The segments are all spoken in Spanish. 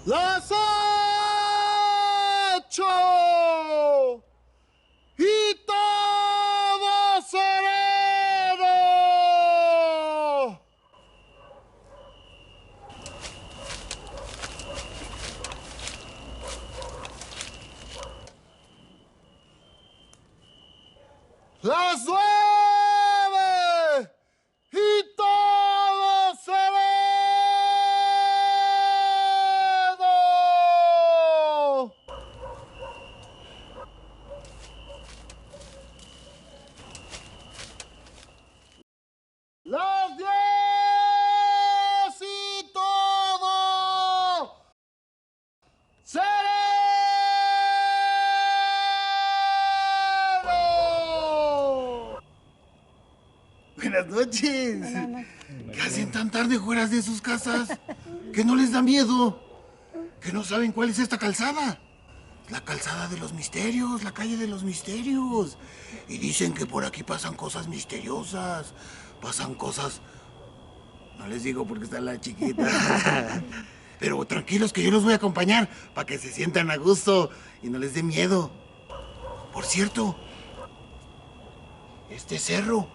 ¡Las ha hecho! ¡Y todo sereno! ¡Las 9! ¡Y todo sereno! ¡Las 10 y todo sereno! Buenas noches. Buenas noches. ¿Qué hacen tan tarde fuera de sus casas? ¿Que no les da miedo? ¿Que no saben cuál es esta calzada? La calzada de los misterios, la calle de los misterios. Y dicen que por aquí pasan cosas misteriosas. Pasan cosas... No les digo porque está la chiquita. Pero tranquilos que yo los voy a acompañar para que se sientan a gusto y no les dé miedo. Por cierto, este cerro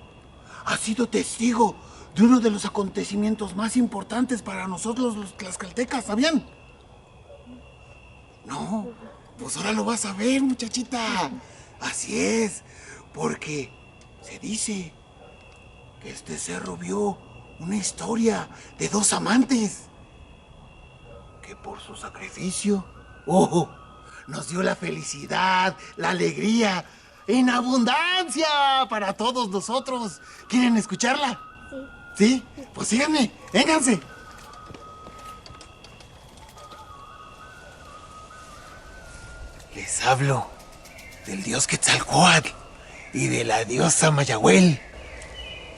ha sido testigo de uno de los acontecimientos más importantes para nosotros los tlaxcaltecas, ¿sabían? No, pues ahora lo vas a ver, muchachita. Así es, porque se dice que este cerro vio una historia de dos amantes que por su sacrificio, nos dio la felicidad, la alegría en abundancia para todos nosotros. ¿Quieren escucharla? Sí. ¿Sí? Pues síganme, vénganse. Les hablo del dios Quetzalcóatl y de la diosa Mayahuel,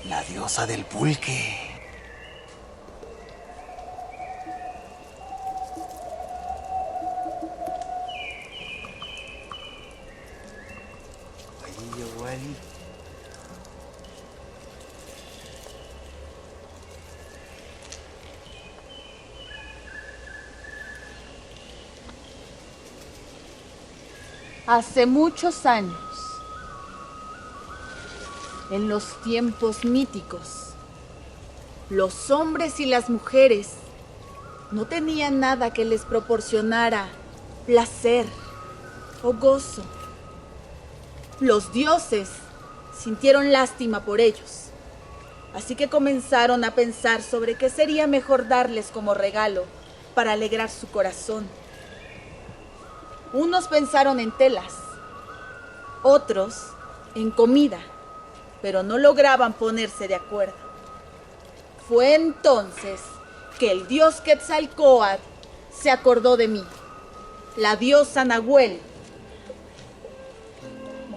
la diosa del pulque. Mayahuel. Hace muchos años, en los tiempos míticos, los hombres y las mujeres no tenían nada que les proporcionara placer o gozo. Los dioses sintieron lástima por ellos, así que comenzaron a pensar sobre qué sería mejor darles como regalo para alegrar su corazón. Unos pensaron en telas, otros en comida, pero no lograban ponerse de acuerdo. Fue entonces que el dios Quetzalcóatl se acordó de mí, la diosa Nahuel,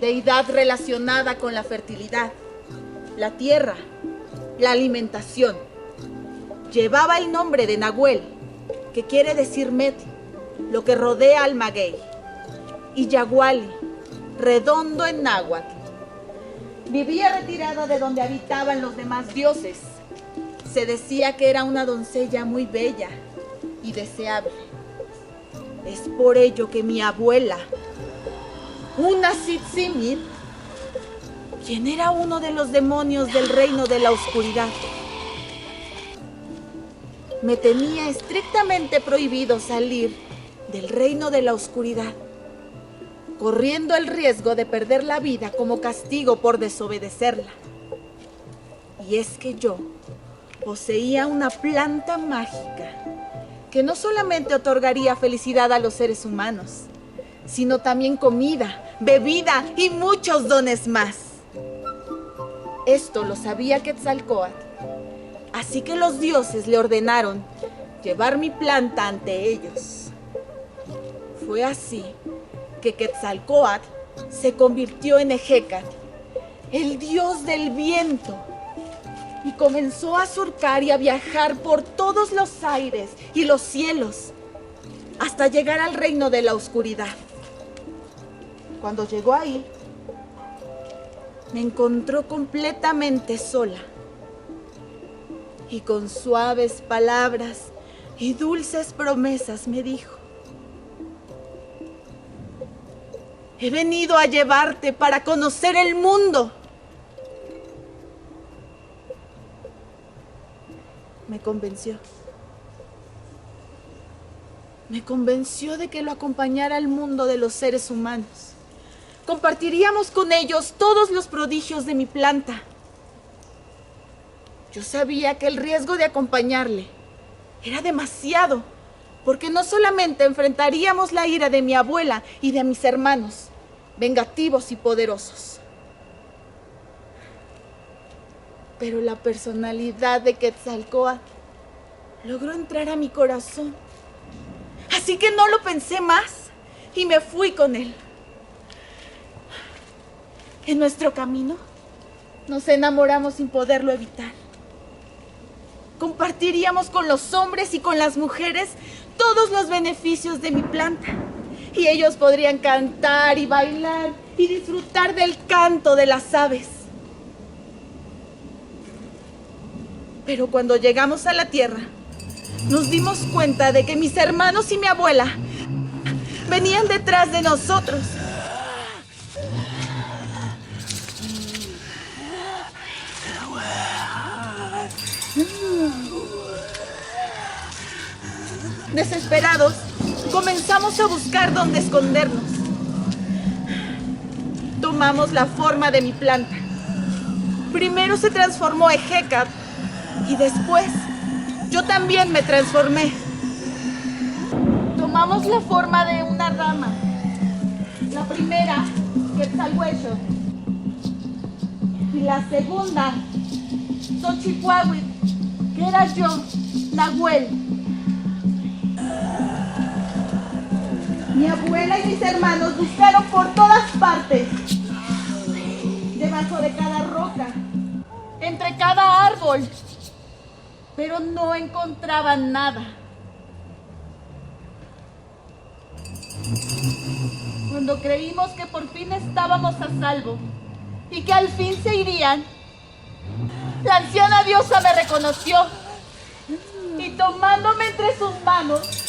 deidad relacionada con la fertilidad, la tierra, la alimentación. Llevaba el nombre de Nahuel, que quiere decir Met, lo que rodea al maguey, y Yaguali, redondo en náhuatl. Vivía retirada de donde habitaban los demás dioses. Se decía que era una doncella muy bella y deseable. Es por ello que mi abuela, una Tzitzimit, quien era uno de los demonios del reino de la oscuridad, me tenía estrictamente prohibido salir del reino de la oscuridad, corriendo el riesgo de perder la vida como castigo por desobedecerla. Y es que yo poseía una planta mágica que no solamente otorgaría felicidad a los seres humanos, sino también comida, bebida y muchos dones más. Esto lo sabía Quetzalcóatl, así que los dioses le ordenaron llevar mi planta ante ellos. Fue así que Quetzalcóatl se convirtió en Ejecatl, el dios del viento, y comenzó a surcar y a viajar por todos los aires y los cielos hasta llegar al reino de la oscuridad. Cuando llegó ahí, me encontró completamente sola y con suaves palabras y dulces promesas me dijo. He venido a llevarte para conocer el mundo. Me convenció. Me convenció de que lo acompañara al mundo de los seres humanos. Compartiríamos con ellos todos los prodigios de mi planta. Yo sabía que el riesgo de acompañarle era demasiado, porque no solamente enfrentaríamos la ira de mi abuela y de mis hermanos, vengativos y poderosos, pero la personalidad de Quetzalcóatl logró entrar a mi corazón. Así que no lo pensé más y me fui con él. En nuestro camino nos enamoramos sin poderlo evitar. Compartiríamos con los hombres y con las mujeres todos los beneficios de mi planta. Y ellos podrían cantar y bailar y disfrutar del canto de las aves. Pero cuando llegamos a la tierra, nos dimos cuenta de que mis hermanos y mi abuela venían detrás de nosotros. Desesperados, comenzamos a buscar dónde escondernos. Tomamos la forma de mi planta. Primero se transformó Ejecatl y después yo también me transformé. Tomamos la forma de una rama. La primera, Quetzalhuéchotl. Y la segunda, Xochicuauitl, que era yo, Nahuel. Mi abuela y mis hermanos buscaron por todas partes. Debajo de cada roca, entre cada árbol, pero no encontraban nada. Cuando creímos que por fin estábamos a salvo y que al fin se irían, la anciana diosa me reconoció y tomándome entre sus manos,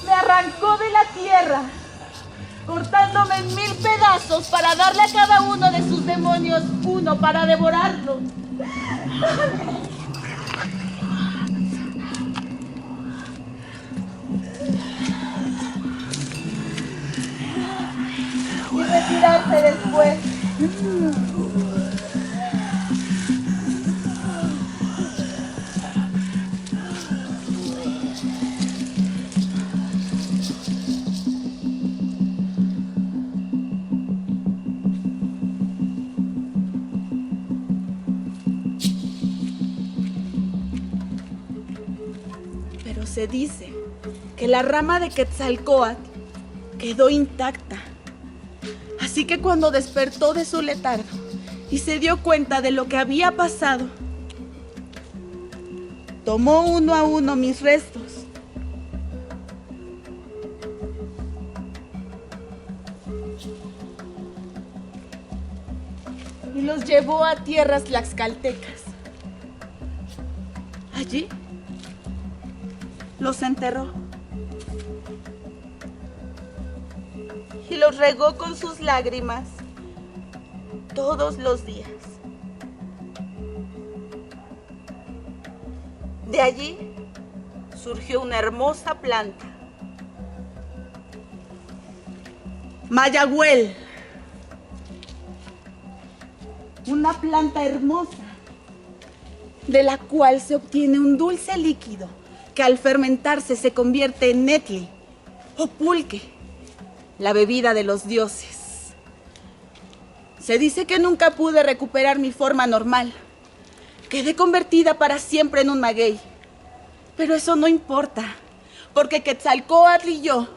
me arrancó de la tierra, cortándome en 1000 pedazos para darle a cada uno de sus demonios uno para devorarlo. Y retirarse después. Pero se dice que la rama de Quetzalcóatl quedó intacta. Así que cuando despertó de su letargo y se dio cuenta de lo que había pasado, tomó uno a uno mis restos y los llevó a tierras tlaxcaltecas. Allí los enterró y los regó con sus lágrimas todos los días. De allí surgió una hermosa planta, Mayahuel, una planta hermosa de la cual se obtiene un dulce líquido que al fermentarse se convierte en netli o pulque, la bebida de los dioses. Se dice que nunca pude recuperar mi forma normal. Quedé convertida para siempre en un maguey. Pero eso no importa, porque Quetzalcóatl y yo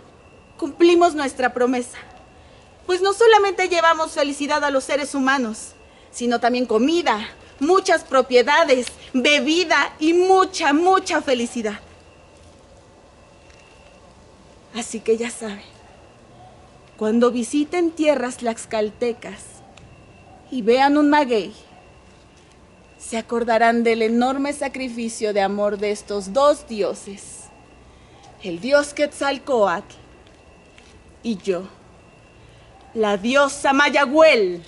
cumplimos nuestra promesa. Pues no solamente llevamos felicidad a los seres humanos, sino también comida, muchas propiedades, bebida y mucha, mucha felicidad. Así que ya saben, cuando visiten tierras tlaxcaltecas y vean un maguey, se acordarán del enorme sacrificio de amor de estos dos dioses el dios Quetzalcóatl, y yo, la diosa Mayagüel.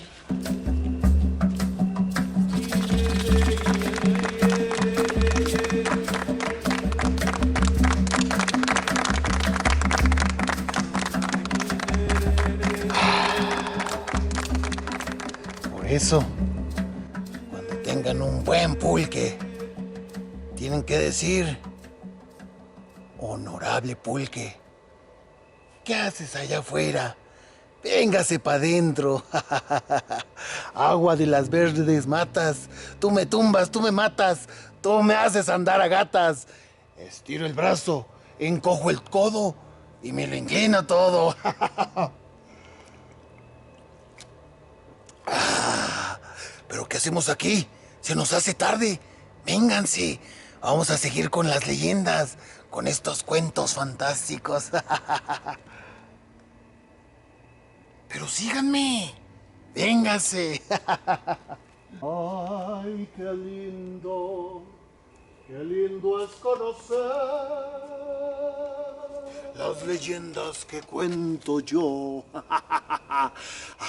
Por eso, cuando tengan un buen pulque, tienen que decir: honorable pulque, ¿qué haces allá afuera? Véngase pa' dentro. Agua de las verdes matas. Tú me tumbas, tú me matas. Tú me haces andar a gatas. Estiro el brazo, encojo el codo y me lo inclino todo. ¿Pero qué hacemos aquí? Se nos hace tarde. Vénganse. Vamos a seguir con las leyendas, con estos cuentos fantásticos. Pero síganme. Vénganse. Ay, qué lindo es conocer Las leyendas que cuento yo.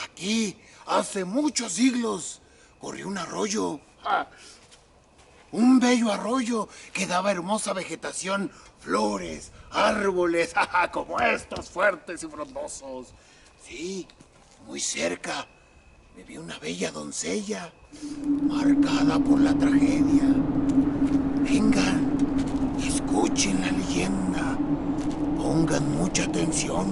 Aquí, hace muchos siglos, corrió un arroyo. Un bello arroyo que daba hermosa vegetación, flores, árboles, como estos, fuertes y frondosos. Sí, muy cerca vivía una bella doncella, marcada por la tragedia. Vengan, escuchen la leyenda, pongan mucha atención.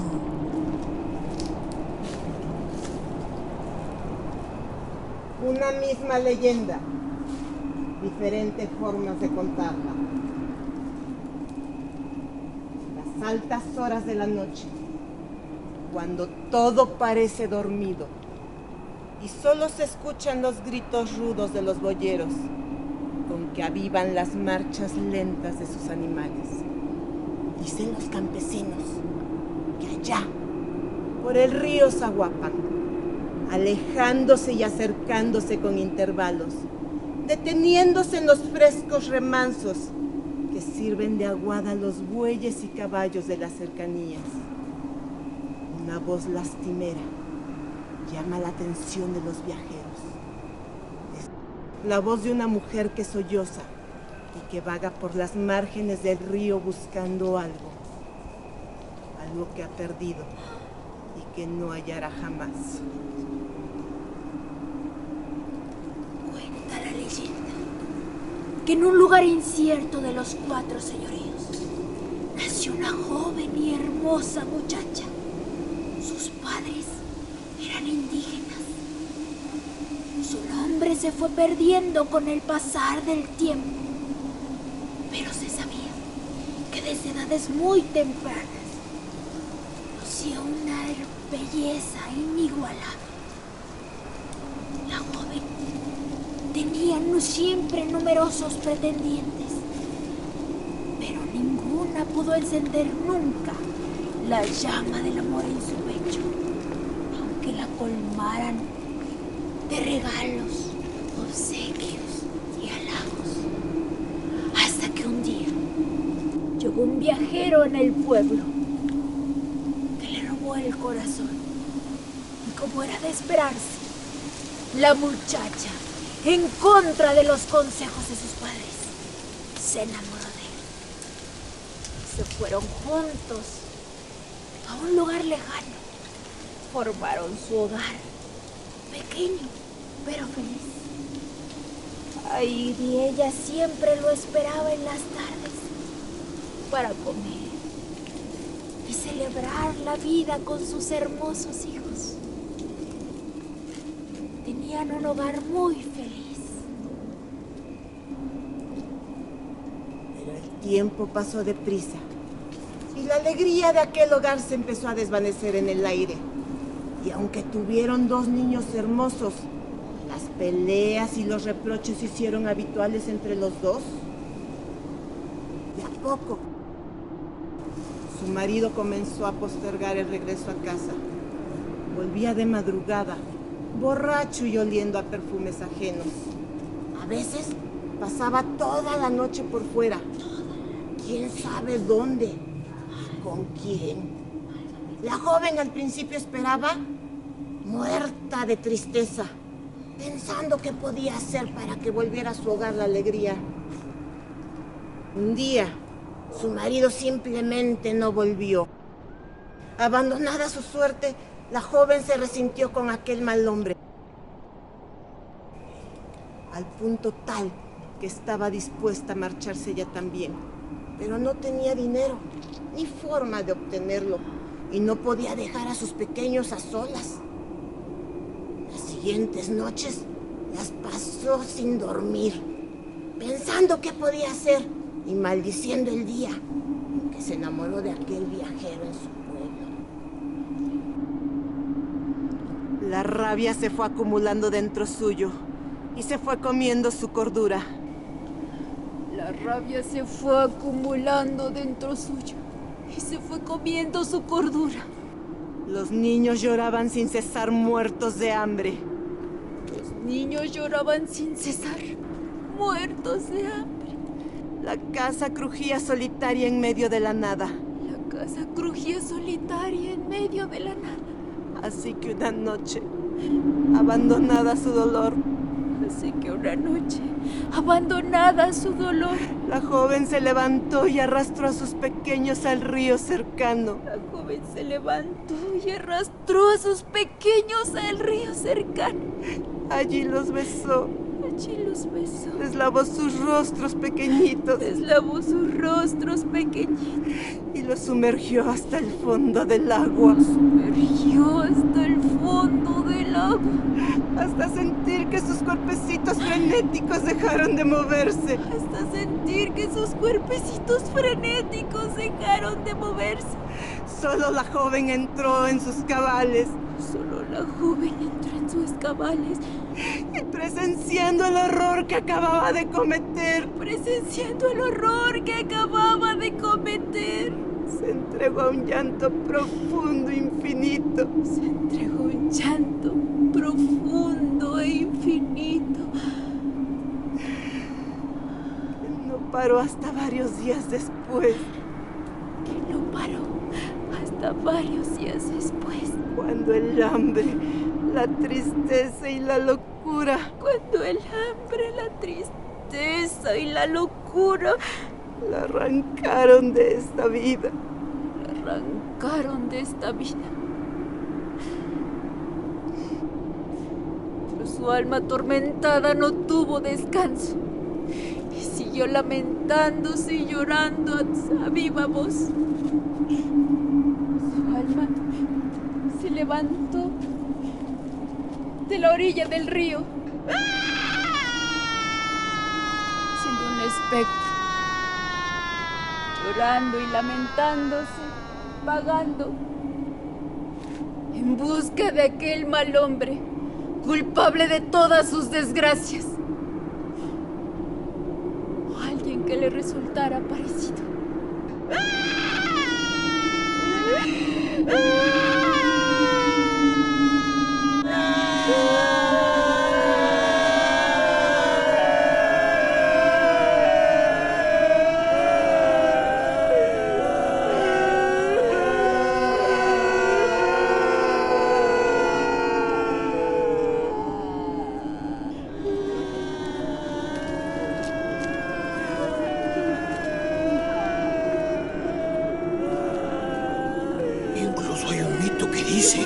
Una misma leyenda, diferentes formas de contarla. Las altas horas de la noche, cuando todo parece dormido y solo se escuchan los gritos rudos de los boyeros con que avivan las marchas lentas de sus animales. Dicen los campesinos que allá, por el río Zaguapan, alejándose y acercándose con intervalos, deteniéndose en los frescos remansos que sirven de aguada a los bueyes y caballos de las cercanías. Una voz lastimera llama la atención de los viajeros. Es la voz de una mujer que solloza y que vaga por las márgenes del río buscando algo que ha perdido y que no hallará jamás. Cuenta la leyenda que en un lugar incierto de los 4 señoríos nació una joven y hermosa muchacha. Sus padres eran indígenas. Su nombre se fue perdiendo con el pasar del tiempo, pero se sabía que desde edades muy tempranas lucía una belleza inigualable. La joven tenía no siempre numerosos pretendientes, pero ninguna pudo encender nunca la llama del amor en su pecho, aunque la colmaran de regalos, obsequios y halagos. Hasta que un día llegó un viajero en el pueblo que le robó el corazón. Y como era de esperarse, la muchacha, en contra de los consejos de sus padres, se enamoró de él. Se fueron juntos a un lugar lejano. Formaron su hogar, pequeño pero feliz. Ay, y ella siempre lo esperaba en las tardes para comer y celebrar la vida con sus hermosos hijos. Tenían un hogar muy feliz. Pero el tiempo pasó deprisa y la alegría de aquel hogar se empezó a desvanecer en el aire. Y aunque tuvieron 2 niños hermosos, las peleas y los reproches se hicieron habituales entre los dos. De a poco, su marido comenzó a postergar el regreso a casa. Volvía de madrugada, borracho y oliendo a perfumes ajenos. A veces pasaba toda la noche por fuera. ¿Quién sabe dónde? ¿Con quién? La joven al principio esperaba, muerta de tristeza, pensando qué podía hacer para que volviera a su hogar la alegría. Un día, su marido simplemente no volvió. Abandonada a su suerte, la joven se resintió con aquel mal hombre, al punto tal que estaba dispuesta a marcharse ella también. Pero no tenía dinero, ni forma de obtenerlo, y no podía dejar a sus pequeños a solas. Las siguientes noches las pasó sin dormir, pensando qué podía hacer y maldiciendo el día en que se enamoró de aquel viajero en su pueblo. La rabia se fue acumulando dentro suyo y se fue comiendo su cordura. La rabia se fue acumulando dentro suyo y se fue comiendo su cordura. Los niños lloraban sin cesar, muertos de hambre. Los niños lloraban sin cesar, muertos de hambre. La casa crujía solitaria en medio de la nada. La casa crujía solitaria en medio de la nada. Así que una noche, abandonada a su dolor, la joven se levantó y arrastró a sus pequeños al río cercano. La joven se levantó y arrastró a sus pequeños al río cercano. Allí los besó. Allí los besó. Les lavó sus rostros pequeñitos. Les lavó sus rostros pequeñitos. Y los sumergió hasta el fondo del agua. Los sumergió hasta el fondo del agua. Hasta sentir que sus cuerpecitos frenéticos dejaron de moverse. Hasta sentir que sus cuerpecitos frenéticos dejaron de moverse. Solo la joven entró en sus cabales. Solo la joven entró en sus cabales. Y presenciando el horror que acababa de cometer. Se entregó a un llanto profundo e infinito. Se entregó a un llanto profundo e infinito. Que no paró hasta varios días después. Que no paró hasta varios días después. Cuando el hambre, la tristeza y la locura. Cuando el hambre, la tristeza y la locura la arrancaron de esta vida. La arrancaron de esta vida. Pero su alma atormentada no tuvo descanso y siguió lamentándose y llorando a viva voz. Su alma se levantó de la orilla del río, siendo un espectro, llorando y lamentándose, vagando, en busca de aquel mal hombre, culpable de todas sus desgracias, o alguien que le resultara parecido. Dice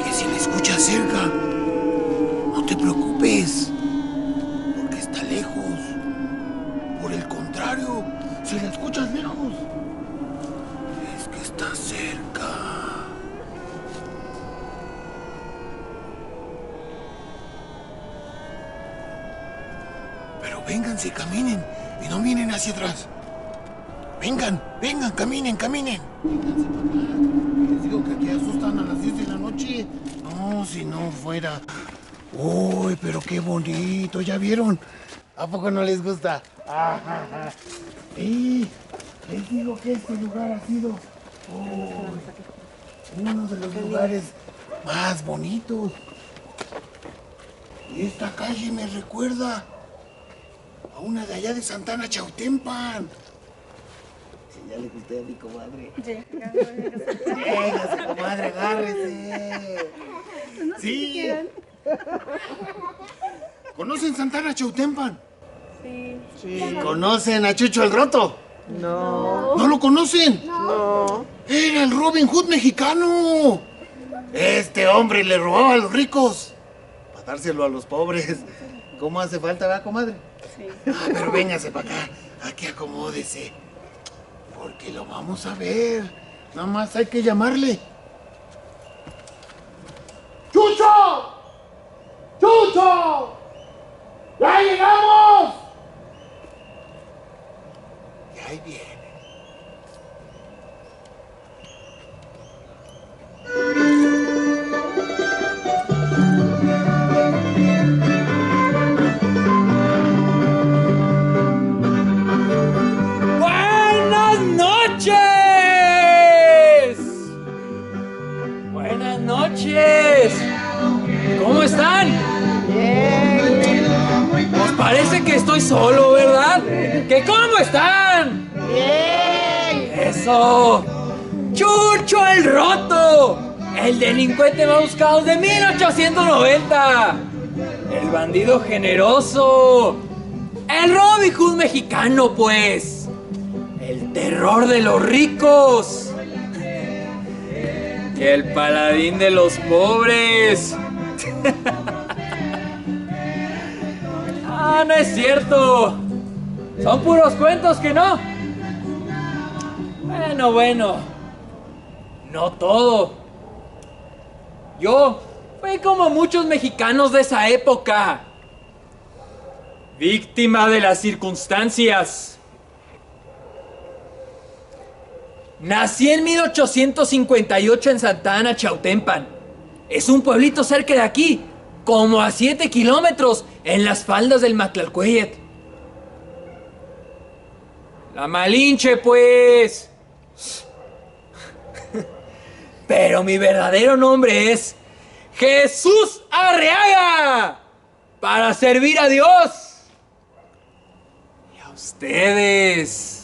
que si la escuchas cerca, no te preocupes, porque está lejos. Por el contrario, si la escuchas lejos, es que está cerca. Pero vénganse, caminen y no miren hacia atrás. Vengan, caminen. Vénganse para acá. Les digo que aquí asustan a las 10 de la noche. No, si no fuera. Uy, pero qué bonito, ¿ya vieron? ¿A poco no les gusta? Sí, les digo que este lugar ha sido uno de los lugares más bonitos. Y esta calle me recuerda a una de allá de Santana Chautempan. Se ya le gusté a mi comadre. Véngase, comadre, agárrese. Sí. ¿Conocen Santana Chautempan? Sí. ¿Conocen a Chucho el Roto? No. ¿No lo conocen? No. Era el Robin Hood mexicano. Este hombre le robaba a los ricos para dárselo a los pobres. ¿Cómo hace falta, verdad, comadre? Sí. Pero véngase para acá. Aquí acomódese. Porque lo vamos a ver. Nada más hay que llamarle. ¡Chucho! ¡Chucho! ¡Ya llegamos! Y ahí viene. ¡Buenas noches! ¡Buenas noches! ¿Cómo están? Bien. Os parece que estoy solo, ¿verdad? ¿Que cómo están? Bien. ¡Eso! ¡Chucho el Roto! El delincuente más buscado de 1890. El bandido generoso. El Robin Hood mexicano, pues. El terror de los ricos. El paladín de los pobres. Ah, no es cierto. Son puros cuentos que no. Bueno. No todo. Yo fui como muchos mexicanos de esa época. Víctima de las circunstancias. Nací en 1858 en Santa Ana, Chautempan. Es un pueblito cerca de aquí, como a 7 kilómetros en las faldas del Matlalcueyet. La Malinche, pues. Pero mi verdadero nombre es Jesús Arriaga, para servir a Dios y a ustedes.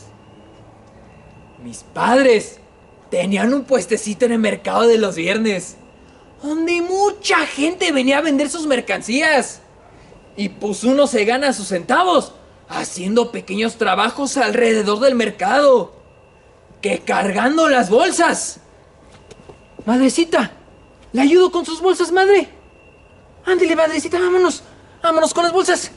Mis padres tenían un puestecito en el mercado de los viernes, donde mucha gente venía a vender sus mercancías. Y pues uno se gana sus centavos haciendo pequeños trabajos alrededor del mercado, que cargando las bolsas. Madrecita, ¿le ayudo con sus bolsas, madre? Ándale, madrecita, vámonos. Vámonos con las bolsas.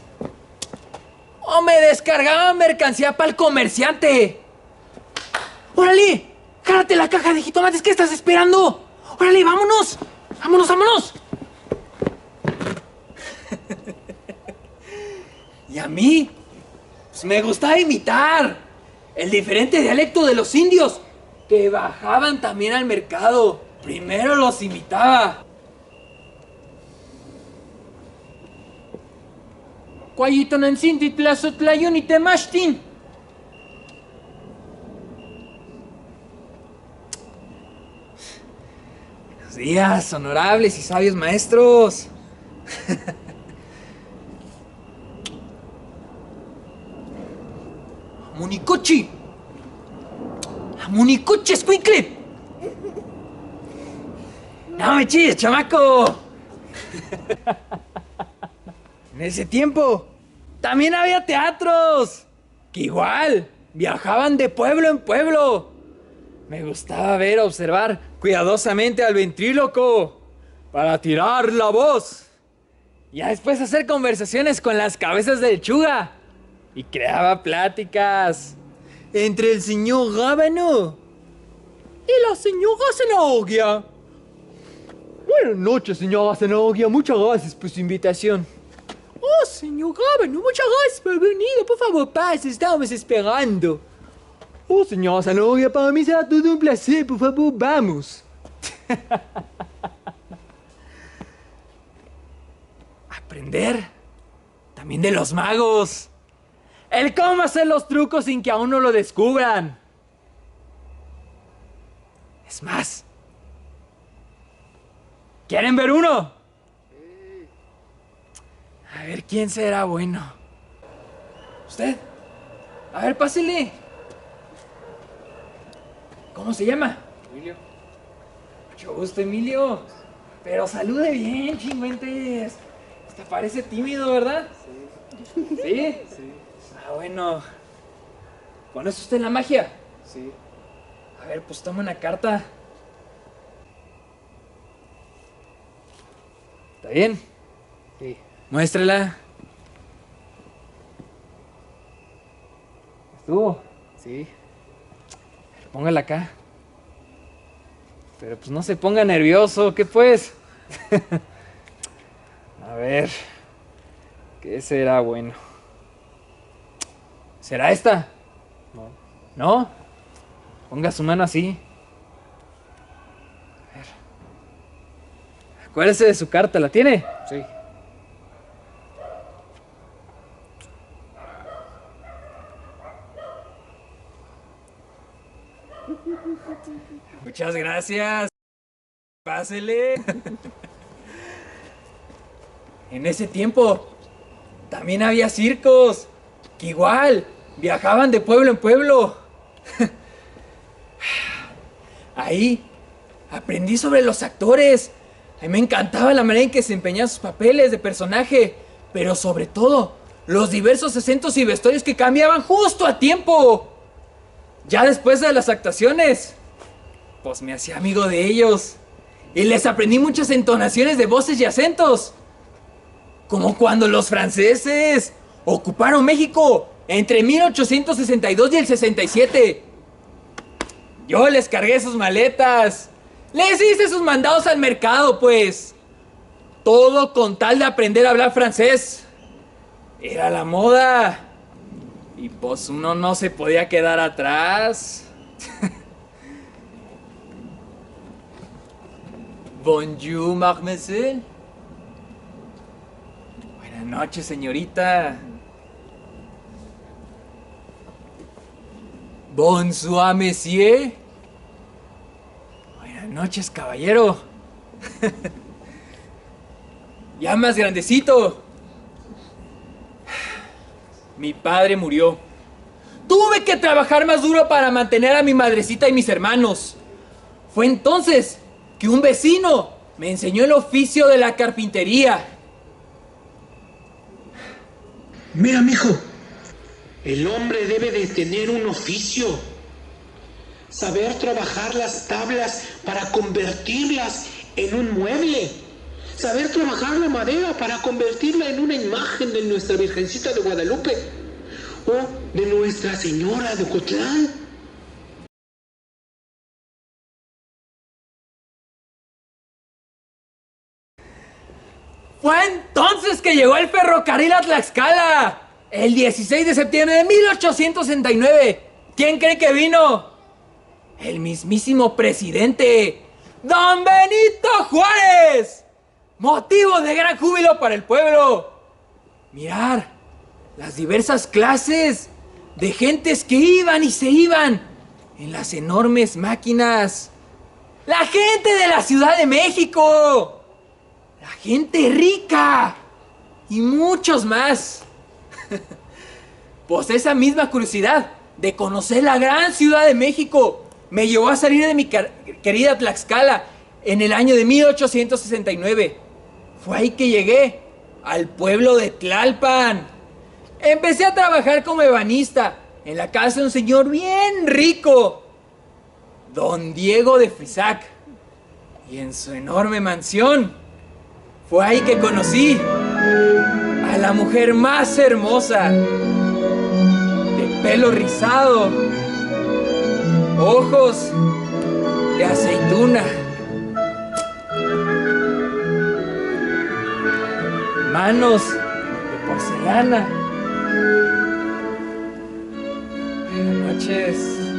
O me descargaba mercancía para el comerciante. ¡Órale! ¡Jálate la caja de jitomates! ¿Qué estás esperando? ¡Órale, vámonos! ¡Vámonos! Y a mí, pues me gustaba imitar el diferente dialecto de los indios, que bajaban también al mercado. Primero los imitaba. Cuayitonancinti tlazotlayuni temachtin. Buenos días, honorables y sabios maestros. Municochi. Municochi, escuincle. No me chilles, chamaco. En ese tiempo también había teatros que igual viajaban de pueblo en pueblo. Me gustaba observar cuidadosamente al ventríloco para tirar la voz. Ya después hacer conversaciones con las cabezas de lechuga. Y creaba pláticas entre el señor Rábano y la señora Zanahoria. Buenas noches, señora Zanahoria. Muchas gracias por su invitación. Oh, señor Rábano, muchas gracias por venir. Por favor, pase, estábamos esperando. Oh, señora Zanahoria, para mí será todo un placer. Por favor, vamos. Aprender también de los magos. El cómo hacer los trucos sin que a uno lo descubran. Es más, ¿quieren ver uno? A ver quién será bueno. ¿Usted? A ver, pásele. ¿Cómo se llama? Emilio. Mucho gusto, Emilio. Pero salude bien, chingüentes. Hasta parece tímido, ¿verdad? Sí. ¿Sí? Sí. Ah, bueno. ¿Conoce usted la magia? Sí. A ver, pues toma una carta. ¿Está bien? Sí. Muéstrela. ¿Estuvo? Sí. Póngala acá. Pero pues no se ponga nervioso, ¿qué pues? A ver. ¿Qué será bueno? ¿Será esta? No. ¿No? Ponga su mano así. A ver. Acuérdese de su carta, ¿la tiene? Sí. Muchas gracias. Pásele. En ese tiempo también había circos que igual viajaban de pueblo en pueblo. Ahí aprendí sobre los actores. A mí me encantaba la manera en que se empeñaban sus papeles de personaje, pero sobre todo los diversos acentos y vestuarios que cambiaban justo a tiempo. Ya después de las actuaciones, pues me hacía amigo de ellos y les aprendí muchas entonaciones de voces y acentos. Como cuando los franceses ocuparon México entre 1862 y el 67. Yo les cargué sus maletas. Les hice sus mandados al mercado, pues. Todo con tal de aprender a hablar francés. Era la moda. Y pues uno no se podía quedar atrás. Bonjour, mademoiselle. Buenas noches, señorita. Bonsoir, monsieur. Buenas noches, caballero. Ya más grandecito. Mi padre murió. Tuve que trabajar más duro para mantener a mi madrecita y mis hermanos. Fue entonces que un vecino me enseñó el oficio de la carpintería. Mira, mijo, el hombre debe de tener un oficio. Saber trabajar las tablas para convertirlas en un mueble. Saber trabajar la madera para convertirla en una imagen de nuestra Virgencita de Guadalupe o de Nuestra Señora de Ocotlán. Fue entonces que llegó el ferrocarril a Tlaxcala, el 16 de septiembre de 1869. ¿Quién cree que vino? El mismísimo presidente, Don Benito Juárez. Motivo de gran júbilo para el pueblo. Mirar las diversas clases de gentes que iban y se iban en las enormes máquinas. La gente de la Ciudad de México. La gente rica y muchos más. Pues esa misma curiosidad de conocer la gran Ciudad de México me llevó a salir de mi querida Tlaxcala en el año de 1869. Fue ahí que llegué al pueblo de Tlalpan. Empecé a trabajar como ebanista en la casa de un señor bien rico, Don Diego de Frisac. Y en su enorme mansión fue ahí que conocí a la mujer más hermosa, de pelo rizado, ojos de aceituna, manos de porcelana. Buenas noches.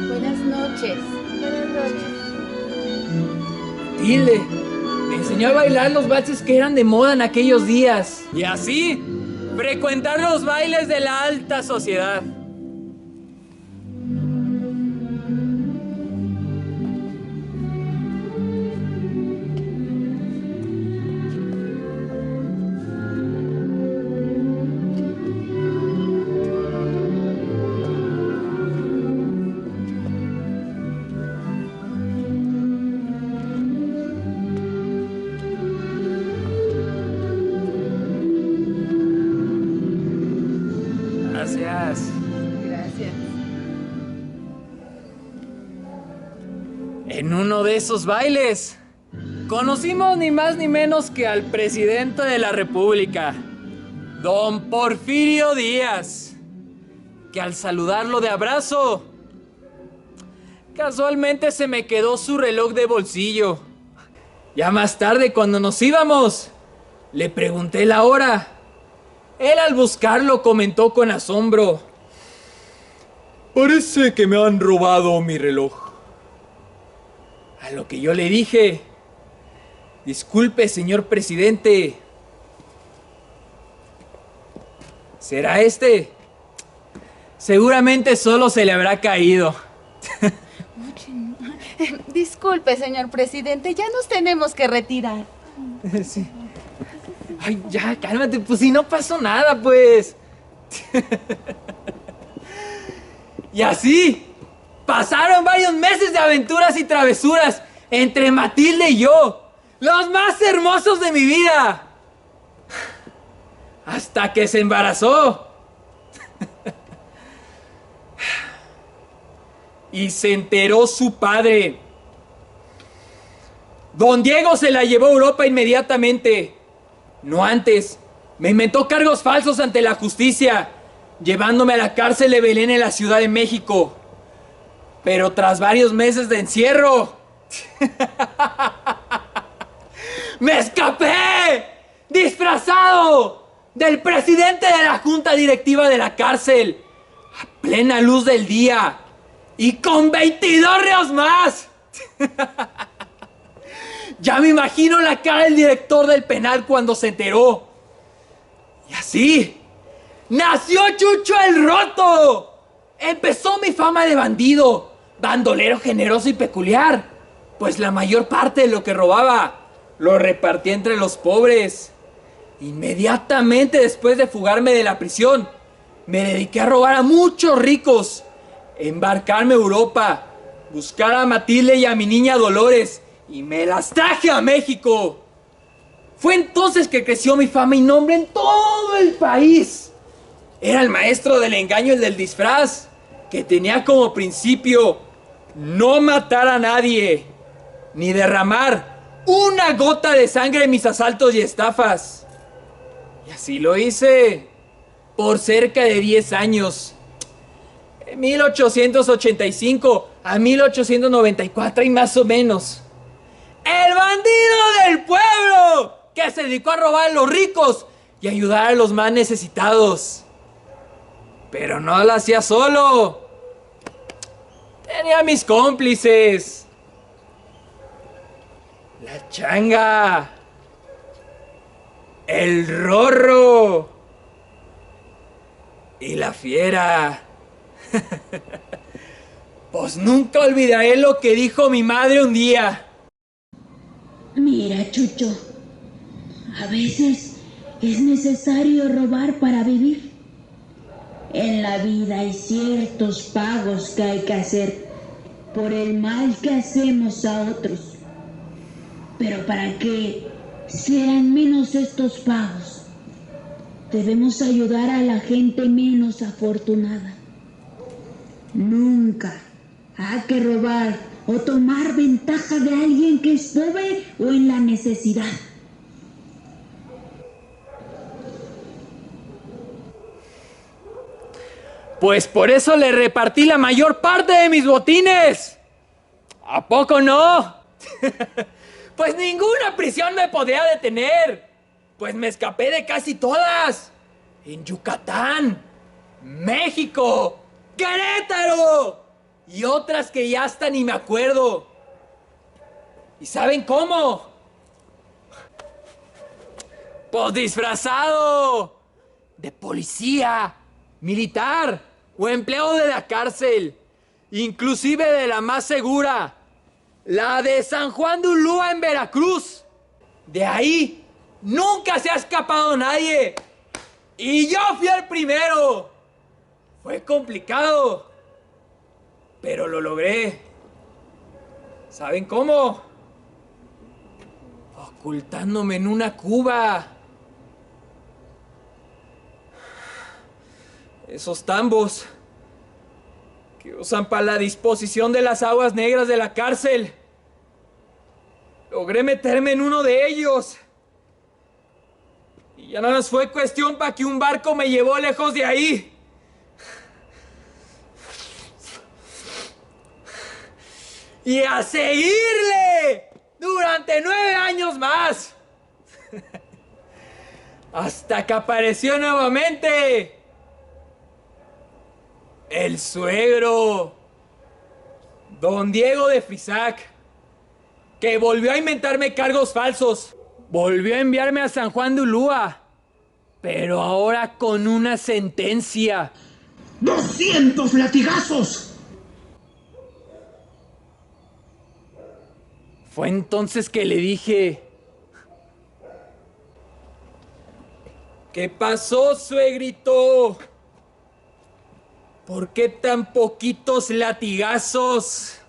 Buenas noches. Buenas noches. Tilde me enseñó a bailar los valses que eran de moda en aquellos días. Y así, frecuentar los bailes de la alta sociedad. En uno de esos bailes, conocimos ni más ni menos que al presidente de la República, don Porfirio Díaz, que al saludarlo de abrazo, casualmente se me quedó su reloj de bolsillo. Ya más tarde, cuando nos íbamos, le pregunté la hora. Él al buscarlo comentó con asombro: parece que me han robado mi reloj. A lo que yo le dije: disculpe, señor presidente, ¿será este? Seguramente solo se le habrá caído. Disculpe, señor presidente, ya nos tenemos que retirar. Sí. Ay, ya, cálmate, pues si no pasó nada, pues. Y así pasaron varios meses de aventuras y travesuras entre Matilde y yo, los más hermosos de mi vida, hasta que se embarazó. Y se enteró su padre. Don Diego se la llevó a Europa inmediatamente. No antes. Me inventó cargos falsos ante la justicia, llevándome a la cárcel de Belén en la Ciudad de México. Pero tras varios meses de encierro, ¡me escapé! ¡Disfrazado del presidente de la junta directiva de la cárcel! A plena luz del día y con 22 reos más. Ya me imagino la cara del director del penal cuando se enteró. Y así nació Chucho el Roto. Empezó mi fama de bandido, bandolero generoso y peculiar, pues la mayor parte de lo que robaba lo repartía entre los pobres. Inmediatamente después de fugarme de la prisión, me dediqué a robar a muchos ricos, embarcarme a Europa, buscar a Matilde y a mi niña Dolores, y me las traje a México. Fue entonces que creció mi fama y nombre en todo el país. Era el maestro del engaño, el del disfraz, que tenía como principio no matar a nadie, ni derramar una gota de sangre en mis asaltos y estafas. Y así lo hice por cerca de 10 años. De 1885 a 1894 y más o menos. ¡El bandido del pueblo! Que se dedicó a robar a los ricos y ayudar a los más necesitados. Pero no lo hacía solo. Tenía mis cómplices. La Changa, el Rorro y la Fiera. Pues nunca olvidaré lo que dijo mi madre un día. Mira, Chucho, a veces es necesario robar para vivir. En la vida hay ciertos pagos que hay que hacer por el mal que hacemos a otros. Pero para que sean menos estos pagos, debemos ayudar a la gente menos afortunada. Nunca hay que robar o tomar ventaja de alguien que es pobre o en la necesidad. Pues por eso le repartí la mayor parte de mis botines. ¿A poco no? Pues ninguna prisión me podría detener. Pues me escapé de casi todas. En Yucatán, México, Querétaro y otras que ya hasta ni me acuerdo. ¿Y saben cómo? Pues disfrazado de policía, militar o empleado de la cárcel, inclusive de la más segura, la de San Juan de Ulúa en Veracruz. De ahí nunca se ha escapado nadie. Y yo fui el primero. Fue complicado, pero lo logré. ¿Saben cómo? Ocultándome en una cuba. Esos tambos que usan para la disposición de las aguas negras de la cárcel. Logré meterme en uno de ellos. Y ya nada más fue cuestión para que un barco me llevó lejos de ahí. Y a seguirle durante 9 años más. Hasta que apareció nuevamente el suegro, don Diego de Frisac, que volvió a inventarme cargos falsos. Volvió a enviarme a San Juan de Ulúa, pero ahora con una sentencia. ¡200 latigazos! Fue entonces que le dije: ¿qué pasó, suegrito? ¿Por qué tan poquitos latigazos?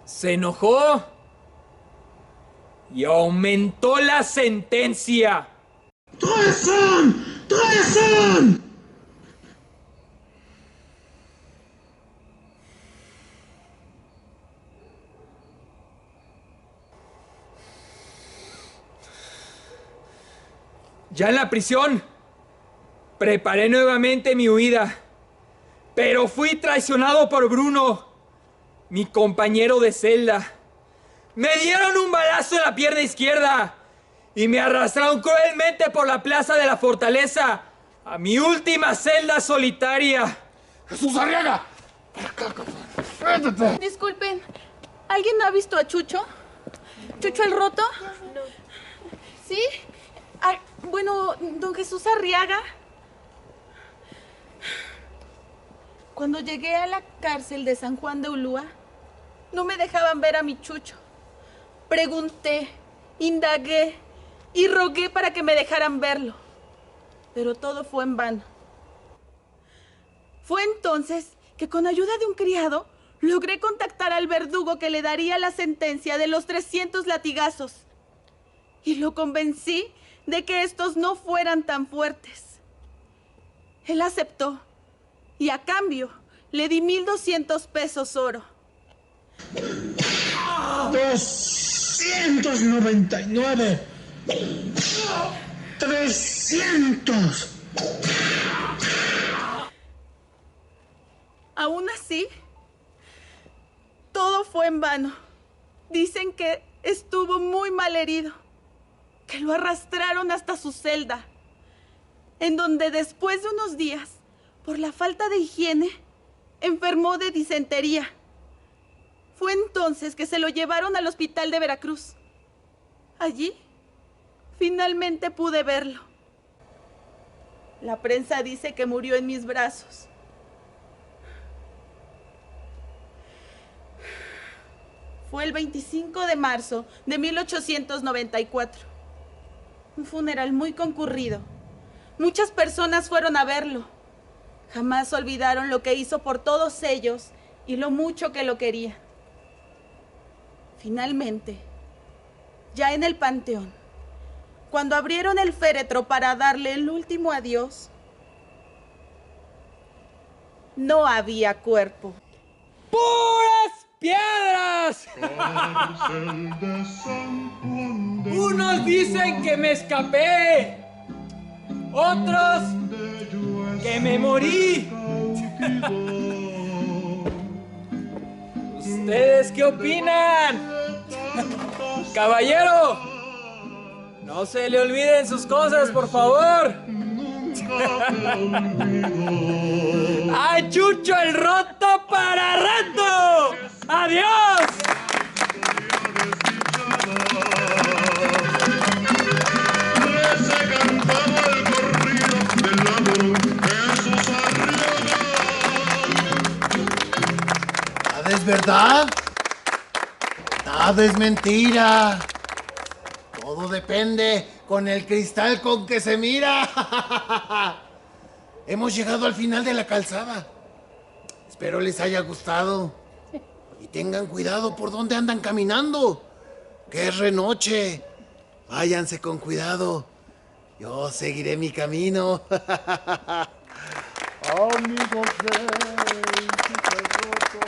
Se enojó y aumentó la sentencia. ¡Treason! ¡Treason! Ya en la prisión, preparé nuevamente mi huida, pero fui traicionado por Bruno, mi compañero de celda. Me dieron un balazo en la pierna izquierda y me arrastraron cruelmente por la plaza de la fortaleza a mi última celda solitaria. ¡Jesús Arriaga! ¡Véndete! Disculpen, ¿alguien ha visto a Chucho? ¿Chucho el Roto? No. ¿Sí? Ah, bueno, don Jesús Arriaga. Cuando llegué a la cárcel de San Juan de Ulúa, no me dejaban ver a mi Chucho. Pregunté, indagué y rogué para que me dejaran verlo, pero todo fue en vano. Fue entonces que con ayuda de un criado logré contactar al verdugo que le daría la sentencia de los 300 latigazos y lo convencí de que estos no fueran tan fuertes. Él aceptó y a cambio le di 1,200 pesos oro. 299. 300. Aún así, todo fue en vano. Dicen que estuvo muy mal herido, que lo arrastraron hasta su celda, en donde después de unos días, por la falta de higiene, enfermó de disentería. Fue entonces que se lo llevaron al hospital de Veracruz. Allí, finalmente pude verlo. La prensa dice que murió en mis brazos. Fue el 25 de marzo de 1894. Un funeral muy concurrido. Muchas personas fueron a verlo. Jamás olvidaron lo que hizo por todos ellos y lo mucho que lo querían. Finalmente, ya en el panteón, cuando abrieron el féretro para darle el último adiós, no había cuerpo. ¡Puras piedras! Unos dicen que me escapé, otros que me morí. ¿Ustedes qué opinan? Caballero, no se le olviden sus cosas, por favor. ¡A Chucho el Roto para rato! ¡Adiós! Se cantaba el corrido del ladrón Jesús Arriaga. ¿Nada es verdad? Nada es mentira. Todo depende con el cristal con que se mira. Hemos llegado al final de la calzada. Espero les haya gustado. Y tengan cuidado por dónde andan caminando, que es renoche. Váyanse con cuidado. Yo seguiré mi camino. Amigos de Chucho el Roto,